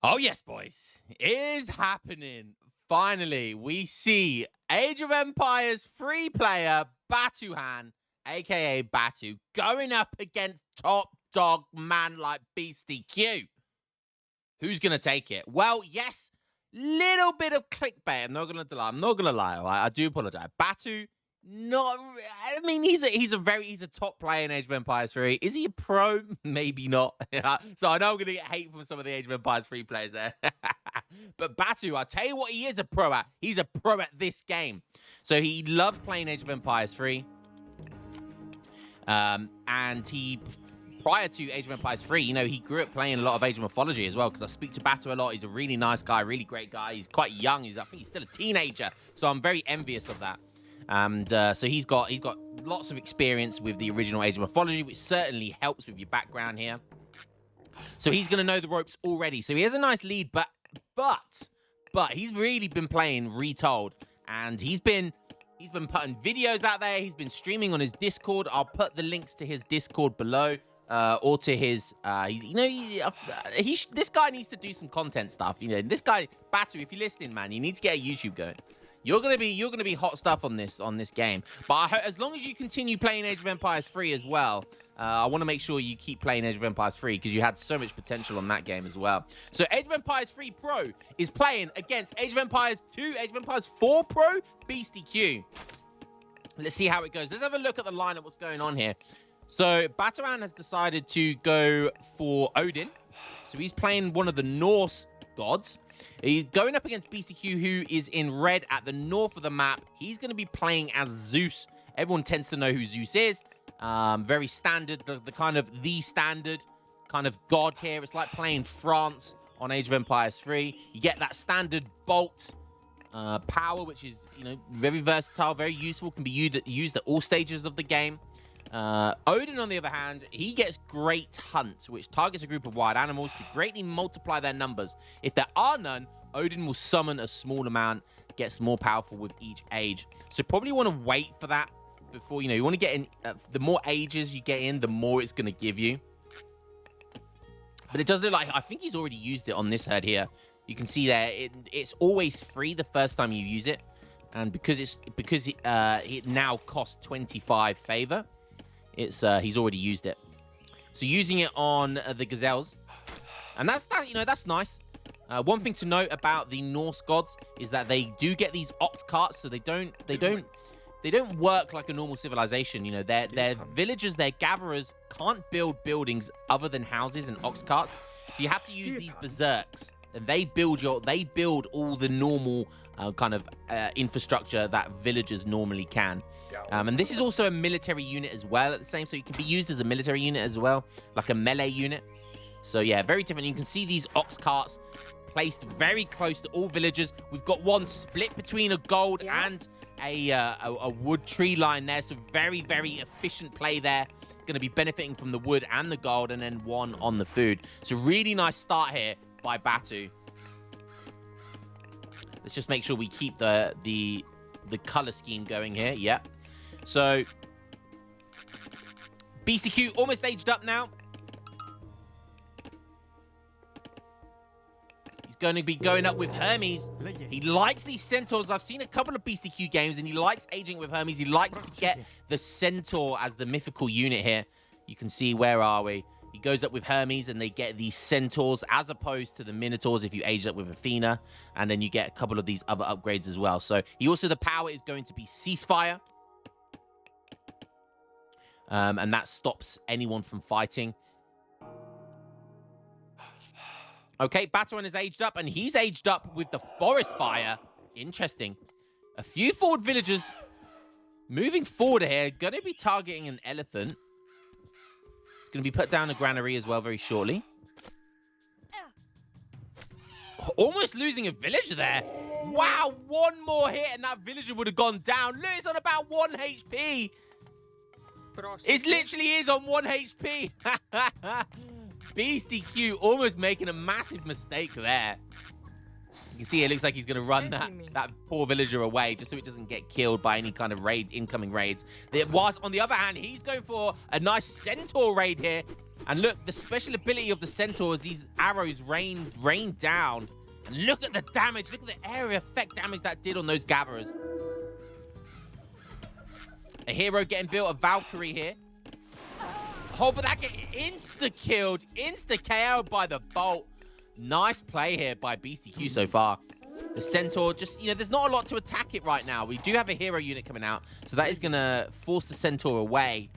Oh, yes, boys. It is happening. Finally, we see Age of Empires free player Batuhan, aka Batu, going up against top dog man like BeastyQ. Who's going to take it? Well, yes, little bit of clickbait. I'm not going to lie. All right? I do apologize. Batu, not. I mean, he's a top player in Age of Empires 3. Is he a pro? Maybe not. So I know I'm going to get hate from some of the Age of Empires 3 players there. But Batu, I'll tell you what he is a pro at. He's a pro at this game. So he loves playing Age of Empires 3. And he, prior to Age of Empires 3, you know, he grew up playing a lot of Ageofmythology as well, because I speak to Batu a lot. He's a really nice guy, really great guy. He's quite young. I think he's still a teenager. So I'm very envious of that. And so he's got lots of experience with the original Ageofmythology, which certainly helps with your background here. So he's going to know the ropes already. So he has a nice lead, but he's really been playing Retold, and he's been putting videos out there. He's been streaming on his Discord. I'll put the links to his Discord below, or to his. This guy needs to do some content stuff. You know, this guy Batu, if you're listening, man, you need to get a YouTube going. You're gonna be hot stuff on this game. But as long as you continue playing Age of Empires 3 as well, I want to make sure you keep playing Age of Empires 3, because you had so much potential on that game as well. So Age of Empires 3 Pro is playing against Age of Empires 2, Age of Empires 4 Pro, BeastyQ. Let's see how it goes. Let's have a look at the lineup, what's going on here. So Batuhan has decided to go for Odin. So he's playing one of the Norse gods. He's going up against BeastyQ, who is in red at the north of the map. He's going to be playing as Zeus. Everyone tends to know who Zeus is. Very standard, the standard kind of god here. It's like playing France on Age of Empires 3. You get that standard bolt power, which is, you know, very versatile, very useful, can be used at all stages of the game. Odin, on the other hand, he gets Great Hunt, which targets a group of wild animals to greatly multiply their numbers. If there are none, Odin will summon a small amount, gets more powerful with each age. So probably want to wait for that before, you know, you want to get in. The more ages you get in, the more it's going to give you. But it does look like, I think he's already used it on this herd here. You can see there, it's always free the first time you use it. And because it now costs 25 favor, he's already used it. So using it on the gazelles, and that's nice. One thing to note about the Norse gods is that they do get these ox carts, so they don't work like a normal civilization. You know, their villagers, their gatherers can't build buildings other than houses and ox carts. So you have to use these berserks, and they build all the normal kind of infrastructure that villagers normally can. And this is also a military unit as well at the same, so it can be used as a military unit as well, like a melee unit. So yeah, very different. You can see these ox carts placed very close to all villagers. We've got one split between a gold and a wood tree line there, so very, very efficient play there. Going to be benefiting from the wood and the gold, and then one on the food. So really nice start here by Batu. Let's just make sure we keep the color scheme going here. Yeah. So BeastyQ almost aged up now. He's going to be going up with Hermes. He likes these centaurs. I've seen a couple of BeastyQ games, and he likes aging with Hermes. He likes to get the centaur as the mythical unit here. You can see, where are we? He goes up with Hermes, and they get these centaurs as opposed to the minotaurs if you age up with Athena. And then you get a couple of these other upgrades as well. So the power is going to be ceasefire. And that stops anyone from fighting. Okay, Batuhan is aged up, and he's aged up with the forest fire. Interesting. A few forward villagers moving forward here. Going to be targeting an elephant. Going to be put down a granary as well very shortly. Almost losing a villager there. Wow, one more hit and that villager would have gone down. Look, it's on about 1 HP. It literally is on 1 HP. BeastyQ almost making a massive mistake there. You can see it looks like he's going to run that poor villager away just so it doesn't get killed by any kind of incoming raids. Whilst on the other hand, he's going for a nice centaur raid here. And look, the special ability of the Centaur is these arrows rain down. And look at the damage. Look at the area effect damage that did on those gatherers. A hero getting built, a Valkyrie here. Oh, but that get insta-killed, insta-KO'd by the bolt. Nice play here by BeastyQ so far. The Centaur just, there's not a lot to attack it right now. We do have a hero unit coming out, so that is going to force the Centaur away.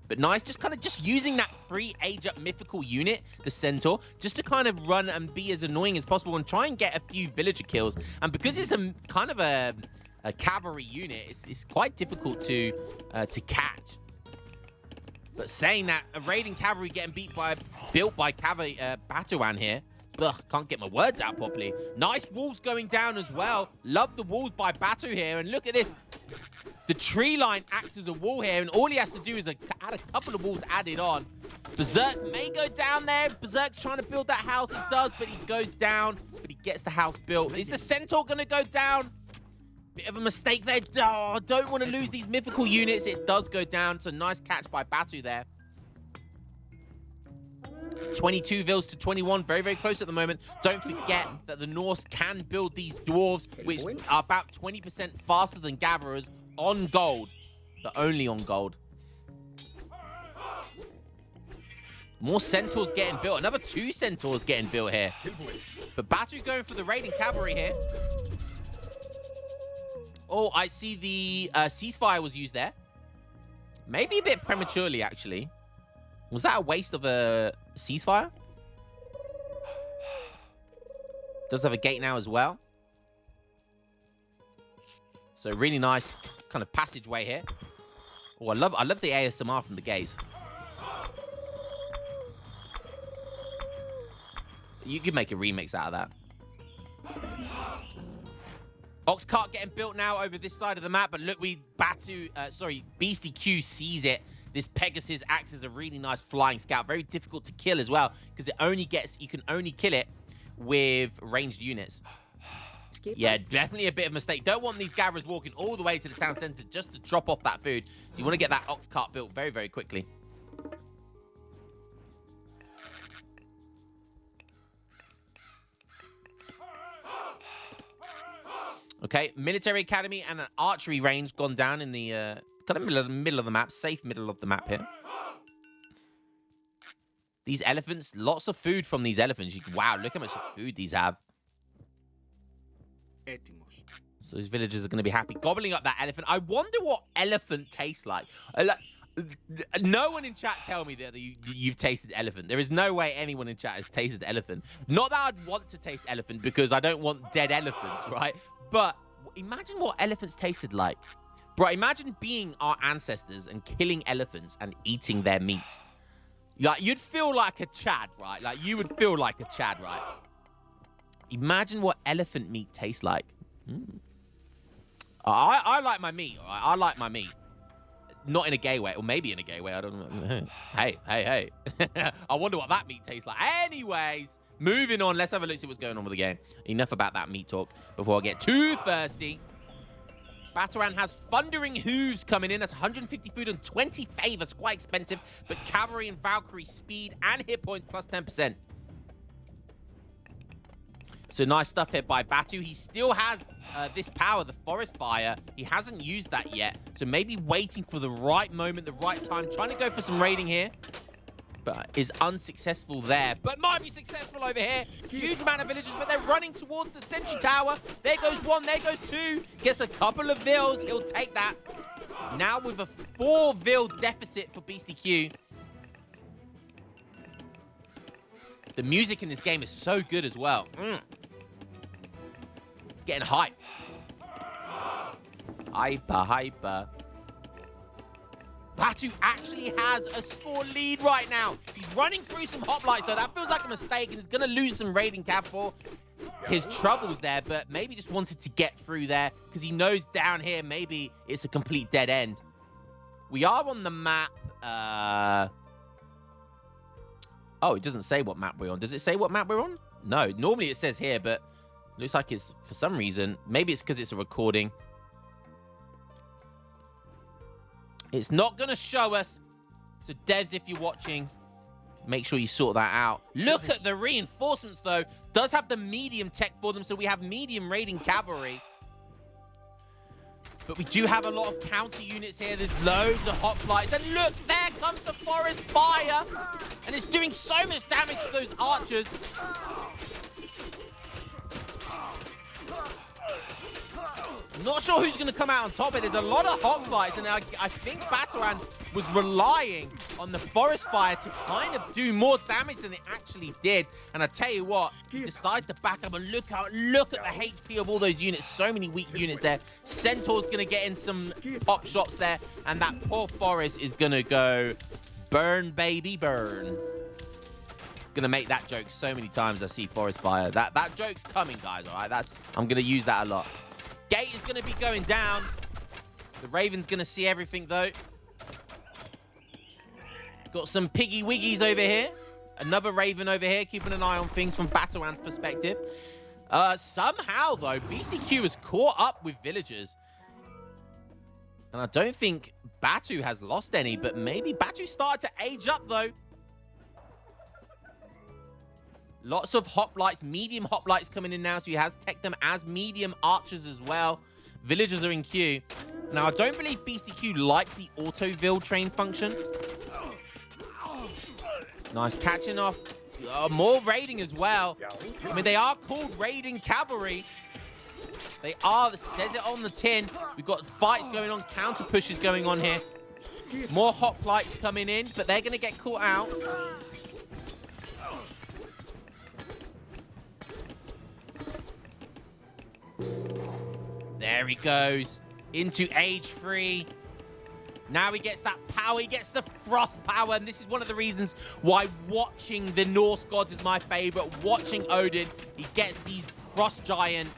But nice, just using that free age-up mythical unit, the Centaur, just to kind of run and be as annoying as possible and try and get a few villager kills. And because it's a kind of a cavalry unit, it's quite difficult to catch. But saying that, a raiding cavalry getting built by Batu here. Ugh, can't get my words out properly. Nice walls going down as well. Love the walls by Batu here. And look at this. The tree line acts as a wall here, and all he has to do is add a couple of walls added on. Berserk may go down there. Berserk's trying to build that house. He does, but he goes down. But he gets the house built. Is the Centaur going to go down? Bit of a mistake there. Oh, don't want to lose these mythical units. It does go down. So nice catch by Batu there. 22 vills to 21. Very, very close at the moment. Don't forget that the Norse can build these dwarves, which are about 20% faster than gatherers on gold. But only on gold. More centaurs getting built. Another 2 centaurs getting built here. But Batu's going for the raiding cavalry here. Oh, I see the ceasefire was used there. Maybe a bit prematurely, actually. Was that a waste of a ceasefire? Does have a gate now as well. So really nice kind of passageway here. Oh, I love the ASMR from the gates. You could make a remix out of that. Ox cart getting built now over this side of the map, but look, BeastyQ sees it. This Pegasus acts as a really nice flying scout. Very difficult to kill as well, because you can only kill it with ranged units. Yeah, definitely a bit of a mistake. Don't want these gatherers walking all the way to the town center just to drop off that food. So you want to get that ox cart built very, very quickly. Okay, military academy and an archery range gone down in the kind of middle of the map, safe middle of the map here. These elephants, lots of food from these elephants. Wow, look how much food these have. So these villagers are going to be happy gobbling up that elephant. I wonder what elephant tastes like. No one in chat tell me that you've tasted elephant. There is no way anyone in chat has tasted elephant. Not that I'd want to taste elephant, because I don't want dead elephants, right? But imagine what elephants tasted like. Bro, imagine being our ancestors and killing elephants and eating their meat. Like, you'd feel like a Chad, right? Like, you would feel like a Chad, right? Imagine what elephant meat tastes like. I like my meat, all right? I like my meat. Not in a gay way, or maybe in a gay way. I don't know. Hey. I wonder what that meat tastes like. Anyways, moving on. Let's have a look, see what's going on with the game. Enough about that meat talk before I get too thirsty. Bataran has thundering hooves coming in. That's 150 food and 20 favors. Quite expensive. But cavalry and Valkyrie speed and hit points plus 10%. So nice stuff here by Batu. He still has this power, the forest fire. He hasn't used that yet. So maybe waiting for the right moment, the right time. Trying to go for some raiding here. But is unsuccessful there. But might be successful over here. Huge amount of villagers, but they're running towards the sentry tower. There goes 1, there goes 2. Gets a couple of vills. He'll take that. Now with a 4 vill deficit for BeastyQ. The music in this game is so good as well. It's getting hype. Hyper. Batu actually has a score lead right now. He's running through some hoplites, though. That feels like a mistake, and he's going to lose some raiding capital. His troubles there, but maybe just wanted to get through there because he knows down here maybe it's a complete dead end. We are on the map. Oh, it doesn't say what map we're on. Does it say what map we're on? No. Normally it says here, but it looks like it's, for some reason, maybe it's because it's a recording. It's not going to show us. So devs, if you're watching, Make sure you sort that out. Look at the reinforcements, though. Does have the medium tech for them, so we have medium raiding cavalry. But we do have a lot of counter units here. There's loads of hoplites. And look, there comes the forest fire. And it's doing so much damage to those archers. Not sure who's going to come out on top. There's a lot of hoplites, and I think Batu was relying on the forest fire to kind of do more damage than it actually did. And I tell you what, he decides to back up and look at the HP of all those units. So many weak units there. Centaur's going to get in some pop shots there, and that poor forest is going to go burn, baby, burn. Gonna make that joke so many times I see forest fire. That joke's coming, guys. All right, I'm gonna use that a lot. Gate is gonna be going down. The Raven's gonna see everything though. Got some piggy wiggies over here. Another Raven over here, keeping an eye on things from Batuan's perspective. Somehow though, BeastyQ has caught up with villagers. And I don't think Batu has lost any, but maybe Batu started to age up though. Lots of hoplites, medium hoplites coming in now, so he has teched them as medium archers as well. Villagers are in queue. Now, I don't believe BeastyQ likes the auto-vill train function. Nice catching off. More raiding as well. I mean, they are called raiding cavalry. They are, says it on the tin. We've got fights going on, counter pushes going on here. More hoplites coming in, but they're going to get caught out. There he goes into age 3. Now he gets that power. He gets the frost power. And this is one of the reasons why watching the Norse gods is my favorite. Watching Odin, he gets these frost giant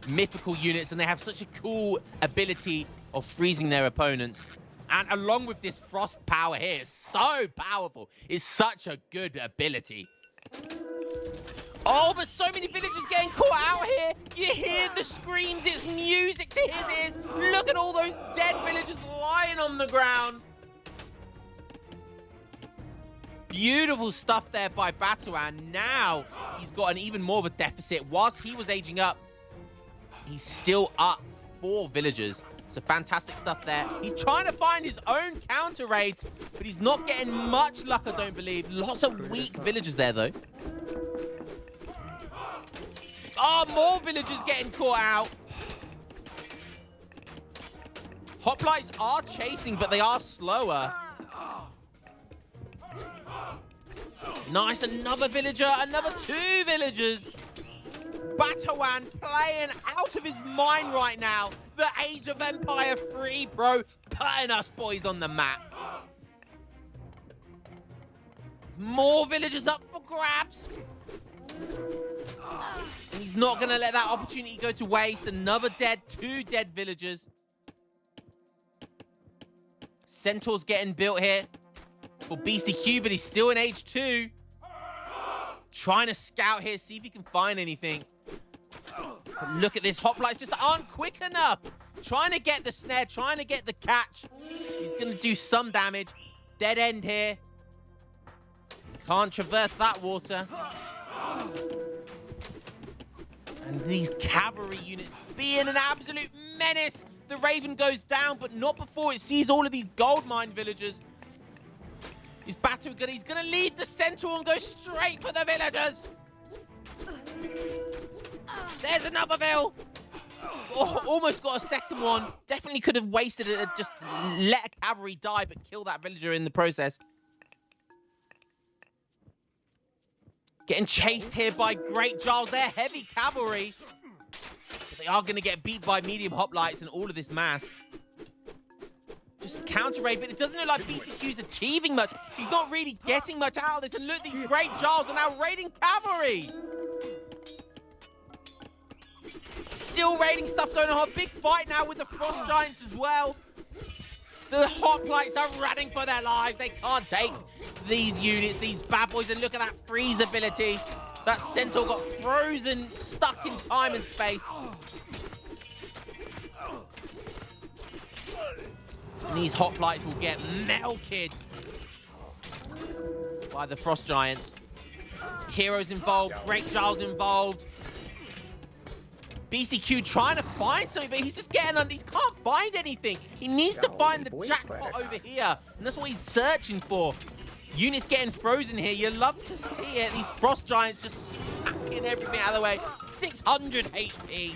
mythical units. And they have such a cool ability of freezing their opponents. And along with this frost power here, it's so powerful. It's such a good ability. Oh, but so many villagers getting caught out here. You hear the screams. It's music to his ears. Look at all those dead villagers lying on the ground. Beautiful stuff there by Batuan. Now he's got an even more of a deficit. Whilst he was aging up, he's still up 4 villagers. So fantastic stuff there. He's trying to find his own counter raids, but he's not getting much luck, I don't believe. Lots of weak villagers there, though. Oh, more villagers getting caught out. Hoplites are chasing, but they are slower. Nice, another villager, another 2 villagers. Batuan playing out of his mind right now. The Age of Empire 3 Pro putting us boys on the map. More villagers up for grabs. And he's not going to let that opportunity go to waste. Another 2 dead villagers. Centaur's getting built here for BeastyQ, but he's still in age 2. Trying to scout here, see if he can find anything. But look at this. Hoplites just aren't quick enough. Trying to get the snare, trying to get the catch. He's going to do some damage. Dead end here. Can't traverse that water. And these cavalry units being an absolute menace. The Raven goes down, but not before it sees all of these gold mine villagers. Is Batu good? He's going to lead the Centaur and go straight for the villagers. There's another Vill. Oh, almost got a second one. Definitely could have wasted it and just let a cavalry die, but kill that villager in the process. Getting chased here by Great Giles. They're heavy cavalry. But they are going to get beat by medium hoplites and all of this mass. Just counter raid, but it doesn't look like BeastyQ's achieving much. He's not really getting much out of this. And look, these Great Giles are now raiding cavalry. Still raiding stuff going on. A big fight now with the Frost Giants as well. The hoplites are running for their lives. They can't take these units, these bad boys. And look at that freeze ability. That Centaur got frozen, stuck in time and space. And these hoplites will get melted. by the Frost Giants. Heroes involved, Great Giles involved. BeastyQ trying to find something, but he's just getting under. He can't find anything. He needs to find the jackpot over here, and that's what he's searching for. Units getting frozen here. You love to see it. These Frost Giants just smacking everything out of the way. 600 HP.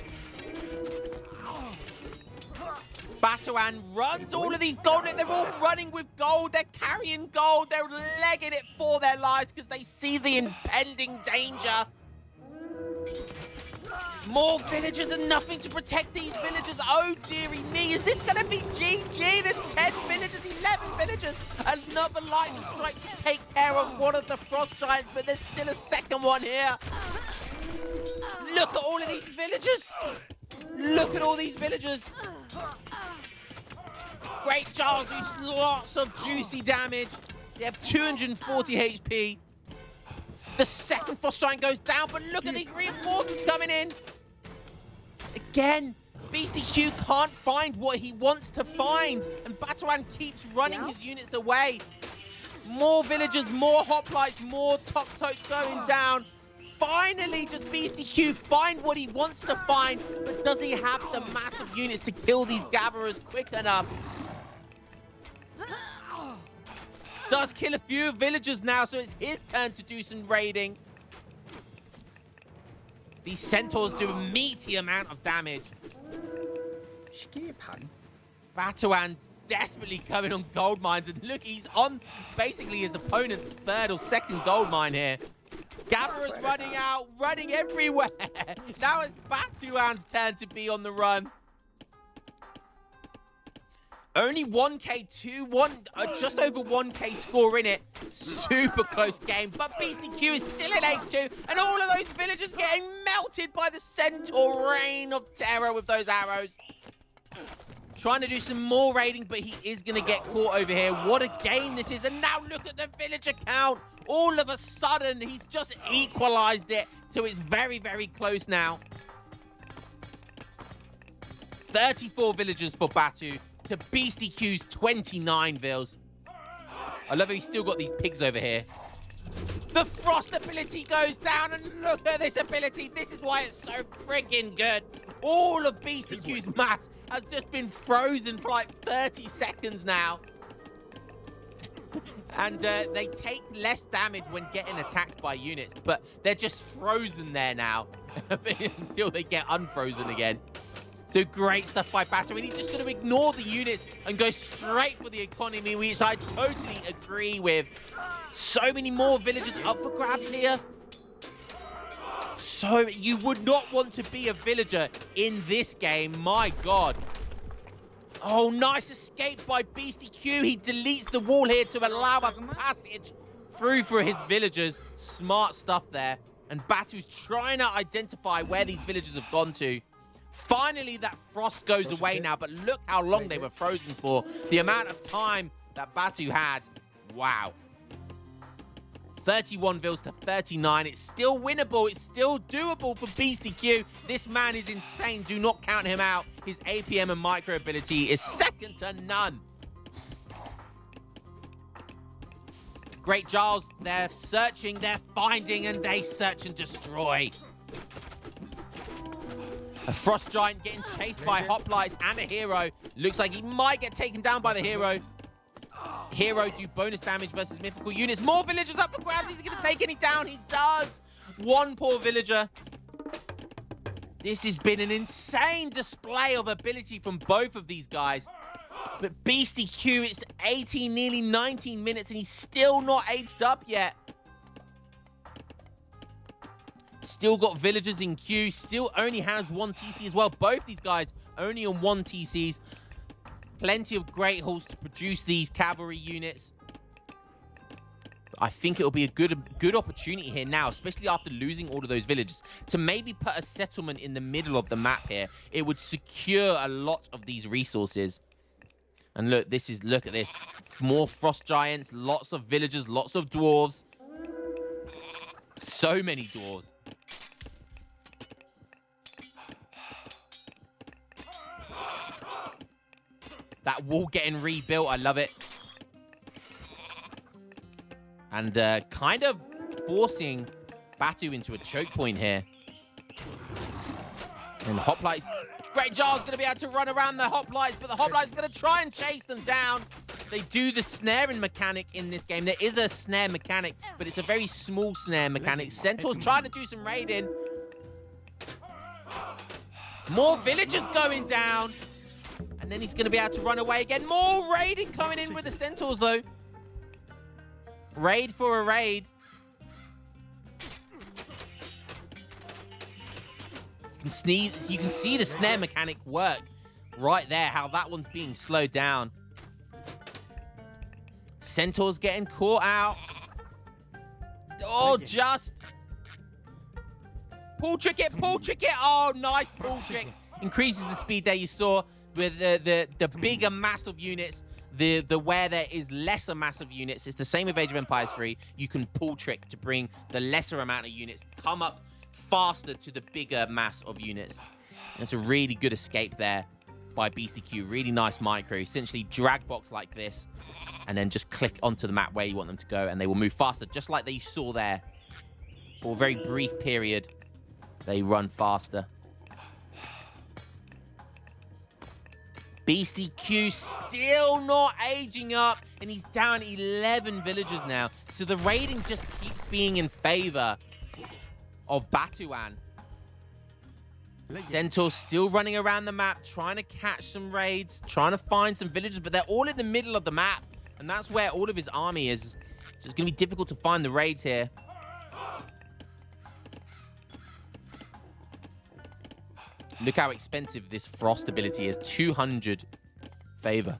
Batuan runs all of these gold. They're all running with gold. They're carrying gold. They're legging it for their lives because they see the impending danger. More villagers and nothing to protect these villagers. Oh, dearie me. Is this going to be GG? There's 10 villagers, 11 villagers. Another lightning strike to take care of one of the Frost Giants, but there's still a second one here. Look at all of these villagers. Look at all these villagers. Great Giles do lots of juicy damage. They have 240 HP. The second Frost Giant goes down, but look at these reinforcements coming in. Again, BeastyQ can't find what he wants to find, and Batuan keeps running his units away. More villagers, more hoplites, more tox going down. Finally, just BeastyQ find what he wants to find, but does he have the massive units to kill these gatherers quick enough? Does kill a few villagers now, so it's his turn to do some raiding. These centaurs do a meaty amount of damage. Batuan desperately coming on gold mines, and look, he's on basically his opponent's third or second gold mine here. Gatherers running out, running everywhere. Now it's Batuan's turn to be on the run. Only 1k, just over 1k score in it. Super close game, but BeastyQ is still in H2, and all of those villagers getting melted by the Centaur Rain of Terror with those arrows. Trying to do some more raiding, but he is going to get caught over here. What a game this is, and now look at the villager count. All of a sudden, he's just equalized it, so it's very, very close now. 34 villagers for Batu to BeastyQ's 29 vills. I love how he's still got these pigs over here. The frost ability goes down, and look at this ability. This is why it's so friggin' good. All of BeastyQ's mass has just been frozen for like 30 seconds now. And they take less damage when getting attacked by units, but they're just frozen there now until they get unfrozen again. So great stuff by Batu, and he's just going to ignore the units and go straight for the economy, which I totally agree with. So many more villagers up for grabs here. So you would not want to be a villager in this game, my God. Oh, nice escape by BeastyQ. He deletes the wall here to allow a passage through for his villagers. Smart stuff there. And Batu's trying to identify where these villagers have gone to. Finally, that frost goes away now, but look how long they were frozen for. The amount of time that Batu had. Wow. 31 vills to 39. It's still winnable. It's still doable for BeastyQ. This man is insane. Do not count him out. His APM and micro ability is second to none. Great Giles, they're searching, they're finding, and they search and destroy. A Frost Giant getting chased by Hoplites and a hero. Looks like he might get taken down by the hero. Hero do bonus damage versus mythical units. More villagers up for grabs. Is he going to take any down? He does. One poor villager. This has been an insane display of ability from both of these guys. But BeastyQ, it's 18, nearly 19 minutes, and he's still not aged up yet. Still got villagers in queue. Still only has one TC as well. Both these guys only on one TCs. Plenty of great halls to produce these cavalry units. I think it'll be a good opportunity here now, especially after losing all of those villagers, to maybe put a settlement in the middle of the map here. It would secure a lot of these resources. And look, look at this. More frost giants, lots of villagers, lots of dwarves. So many dwarves. That wall getting rebuilt, I love it. And kind of forcing Batu into a choke point here. And Hoplites. Great Jar's going to be able to run around the Hoplites, but the Hoplites are going to try and chase them down. They do the snaring mechanic in this game. There is a snare mechanic, but it's a very small snare mechanic. Centaur's trying to do some raiding. More villagers going down. And then he's going to be able to run away again. More raiding coming in with the Centaurs, though. Raid for a raid. You can see the snare mechanic work right there, how that one's being slowed down. Centaur's getting caught out. Oh, just. Pull trick it, pull trick it. Oh, nice pull trick. Increases the speed there you saw with the bigger mass of units. The where there is lesser mass of units. It's the same with Age of Empires 3. You can pull trick to bring the lesser amount of units come up faster to the bigger mass of units. That's a really good escape there by BeastyQ. Really nice micro. Essentially drag box like this and then just click onto the map where you want them to go and they will move faster, just like they saw there. For a very brief period, they run faster. BeastyQ still not aging up, and he's down 11 villagers now. So the raiding just keeps being in favor of Batuan. Centaur's still running around the map, trying to catch some raids, trying to find some villagers, but they're all in the middle of the map, and that's where all of his army is. So it's going to be difficult to find the raids here. Look how expensive this frost ability is. 200 favor.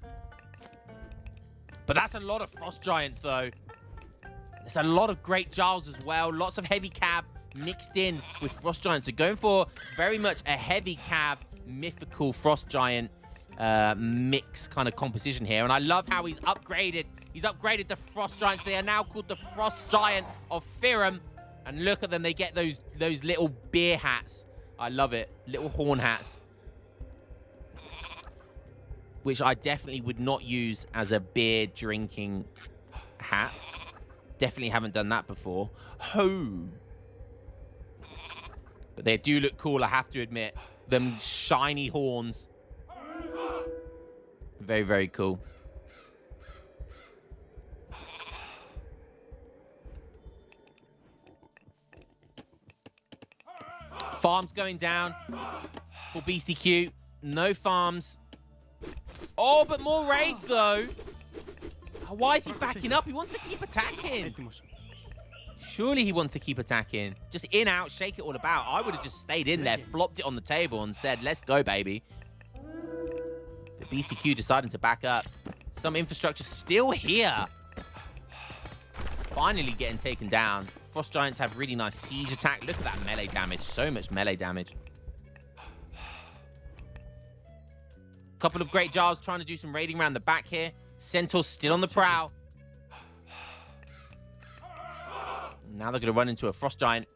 But that's a lot of frost giants, though. There's a lot of great Giles as well. Lots of heavy cab mixed in with frost giants. So going for very much a heavy cab, mythical frost giant mix kind of composition here. And I love how he's upgraded. He's upgraded the frost giants. They are now called the frost giant of Firam. And look at them. They get those little beer hats. I love it. Little horn hats. Which I definitely would not use as a beer drinking hat. Definitely haven't done that before. Ho! But they do look cool, I have to admit. Them shiny horns. Very, very cool. Farms going down for BeastyQ. No farms. Oh, but more raids, though. Why is he backing up? He wants to keep attacking. Surely he wants to keep attacking. Just in, out, shake it all about. I would have just stayed in there, flopped it on the table, and said, let's go, baby. But BeastyQ deciding to back up. Some infrastructure still here. Finally getting taken down. Frost Giants have really nice siege attack. Look at that melee damage. So much melee damage. Couple of great Giles trying to do some raiding around the back here. Centaur's still on the prowl. Now they're going to run into a Frost Giant.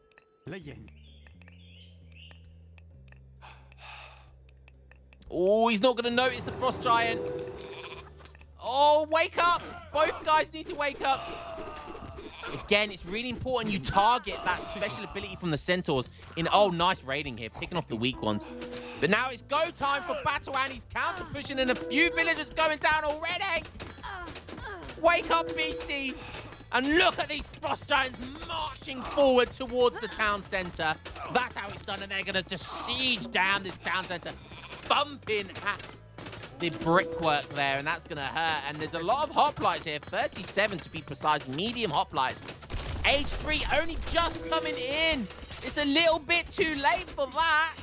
Oh, he's not going to notice the Frost Giant. Oh, wake up. Both guys need to wake up. Again, it's really important you target that special ability from the Centaurs. Oh, nice raiding here. Picking off the weak ones. But now it's go time for Batuan. He's counter pushing and a few villagers going down already. Wake up, Beastie. And look at these Frost Giants marching forward towards the town center. That's how it's done. And they're going to just siege down this town center. Bumping at the brickwork there. And that's going to hurt. And there's a lot of hoplites here. 37 to be precise. Medium hoplites. Age 3 only just coming in. It's a little bit too late for that.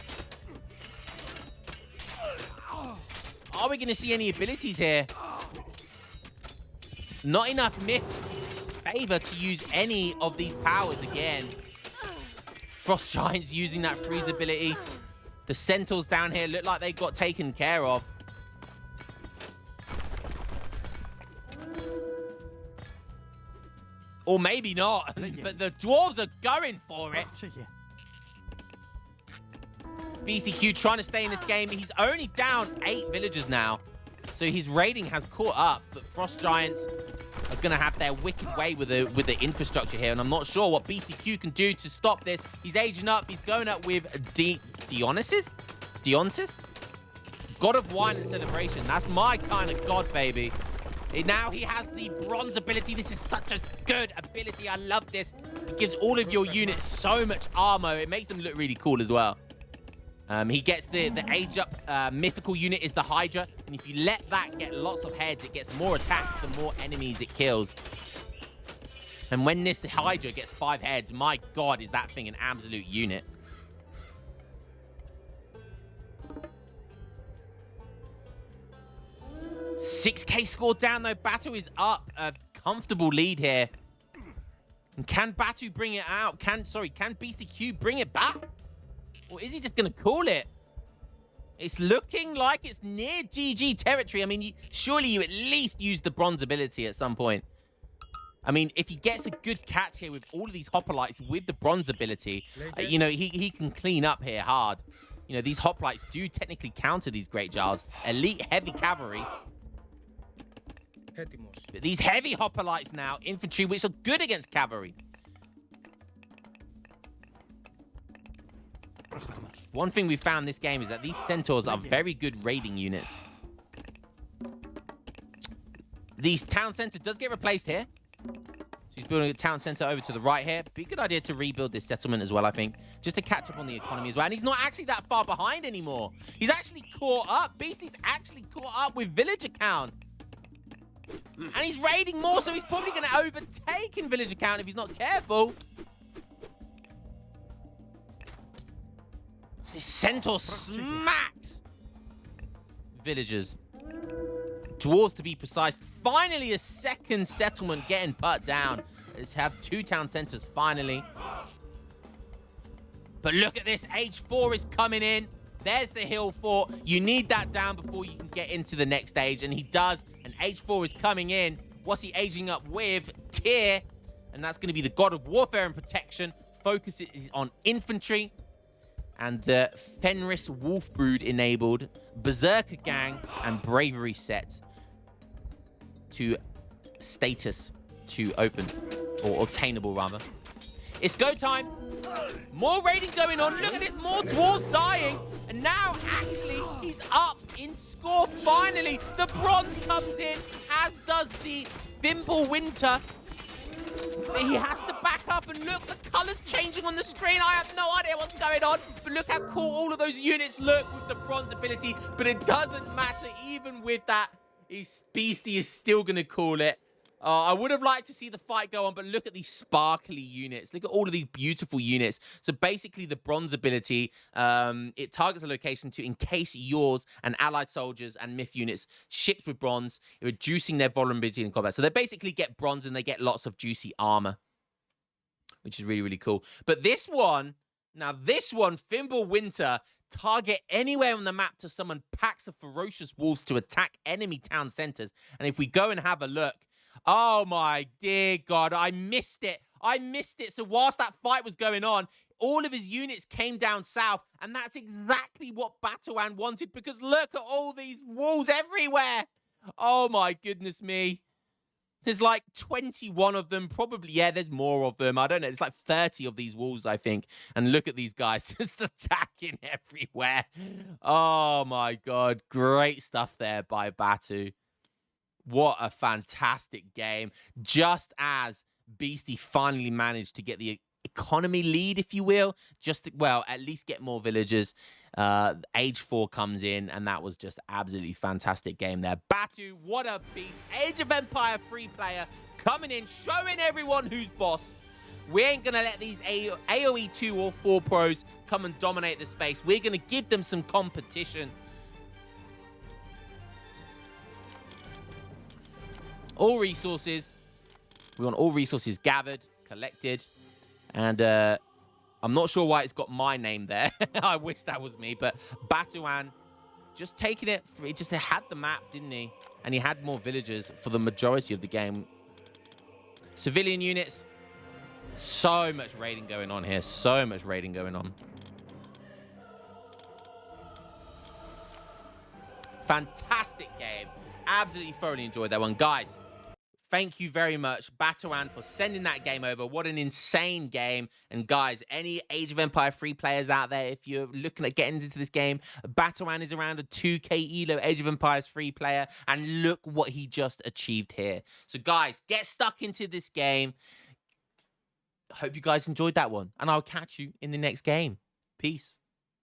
Are we going to see any abilities here? Not enough myth favor to use any of these powers again. Frost Giants using that freeze ability. The Centaurs down here look like they got taken care of. Or maybe not, but the Dwarves are going for it. BeastyQ trying to stay in this game. He's only down 8 villagers now. So his raiding has caught up, but Frost Giants are going to have their wicked way with the infrastructure here, and I'm not sure what BeastyQ can do to stop this. He's aging up. He's going up with Dionysus? God of Wine and Celebration. That's my kind of god, baby. Now he has the bronze ability. This is such a good ability. I love this. It gives all of your units so much armor. It makes them look really cool as well. He gets the age up mythical unit is the Hydra. And if you let that get lots of heads, it gets more attacks, the more enemies it kills. And when this Hydra gets 5 heads, my god, is that thing an absolute unit. $6K score down, though. Batu is up. A comfortable lead here. And can Batu bring it out? Can BeastyQ bring it back? Or is he just going to call it? It's looking like it's near GG territory. I mean, surely you at least use the bronze ability at some point. I mean, if he gets a good catch here with all of these hoplites with the bronze ability, you know, he can clean up here hard. You know, these hoplites do technically counter these great jars. Elite heavy cavalry. But these heavy hoplites now, infantry, which are good against cavalry. One thing we found in this game is that these centaurs are very good raiding units. The town center does get replaced here. So he's building a town center over to the right here. Be a good idea to rebuild this settlement as well, I think. Just to catch up on the economy as well. And he's not actually that far behind anymore. He's actually caught up. Beasty's actually caught up with villager count. And he's raiding more, so he's probably going to overtake in villager count if he's not careful. This centaur smacks villagers. Dwarves, to be precise. Finally, a second settlement getting put down. Let's have 2 town centers finally. But look at this. Age 4 is coming in. There's the hill fort. You need that down before you can get into the next stage. And he does. And Age 4 is coming in. What's he aging up with? Tyr. And that's going to be the god of warfare and protection. Focus is on infantry. And the Fenris Wolf Brood enabled. Berserker Gang and Bravery set to status to open. Or obtainable, rather. It's go time. More raiding going on. Look at this. More dwarves dying. And now, actually, he's up in score. Finally, the bronze comes in, as does the Thimble Winter. He has to back up, and look, the colors changing on the screen. I have no idea what's going on, but look how cool all of those units look with the bronze ability. But it doesn't matter. Even with that, Beasty is still going to call it. I would have liked to see the fight go on, but look at these sparkly units. Look at all of these beautiful units. So basically, the bronze ability, it targets a location to encase yours and allied soldiers and myth units shipped with bronze, reducing their vulnerability in combat. So they basically get bronze and they get lots of juicy armor, which is really, really cool. But this one, Thimble Winter, target anywhere on the map to summon packs of ferocious wolves to attack enemy town centers. And if we go and have a look, oh my dear God, I missed it. So whilst that fight was going on, all of his units came down south, and that's exactly what Batuan wanted, because look at all these wolves everywhere. Oh my goodness me. There's like 21 of them, probably. Yeah, there's more of them. I don't know. It's like 30 of these wolves, I think. And look at these guys just attacking everywhere. Oh my God. Great stuff there by Batu. What a fantastic game. Just as Beasty finally managed to get the economy lead, if you will, well, at least get more villagers. Age 4 comes in, and that was just absolutely fantastic game there. Batu, what a beast. Age of Empire 3 player coming in, showing everyone who's boss. We ain't going to let these AOE2 or 4 pros come and dominate the space. We're going to give them some competition. All resources. We want all resources gathered, collected. And I'm not sure why it's got my name there. I wish that was me. But Batuan just taking it. He just had the map, didn't he? And he had more villagers for the majority of the game. Civilian units. So much raiding going on here. So much raiding going on. Fantastic game. Absolutely thoroughly enjoyed that one. Guys, Thank you very much, Batuan, for sending that game over. What an insane game. And guys, any Age of Empire 3 players out there, if you're looking at getting into this game, Batuan is around a 2k elo Age of Empires 3 player. And look what he just achieved here. So guys, get stuck into this game. Hope you guys enjoyed that one. And I'll catch you in the next game. Peace.